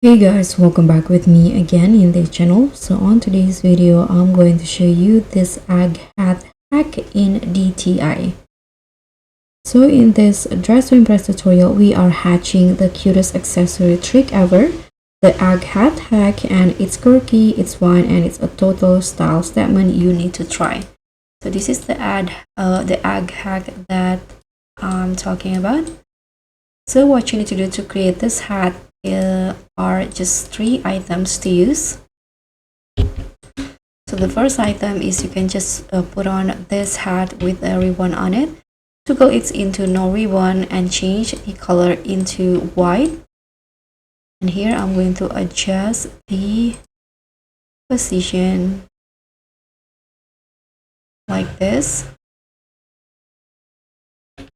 Hey guys, welcome back with me again in this channel. So on today's video, I'm going to show you this egg hat hack in DTI. So in this dress to impress tutorial, we are hatching the cutest accessory trick ever, the egg hat hack, and it's quirky, it's fun, and it's a total style statement you need to try. So this is the egg hack that I'm talking about. So what you need to do to create this hat are just 3 items to use. So the first item is you can just put on this hat with a ribbon on it. To go it's into no ribbon and change the color into white. And here I'm going to adjust the position like this.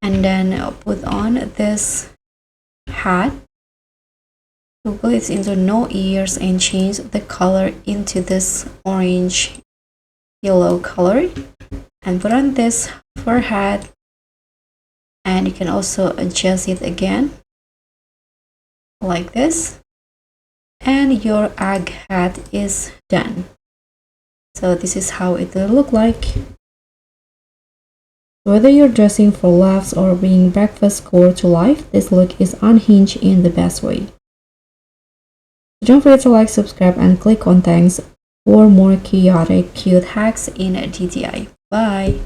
And then put on this hat. To go it's into no ears and change the color into this orange yellow color, and put on this fur hat, and you can also adjust it again like this, and your egg hat is done. So this is how it will look like. Whether you're dressing for laughs or bringing breakfast core to life, this look is unhinged in the best way. Don't forget to like, subscribe, and click on thanks for more chaotic cute hacks in DTI. Bye!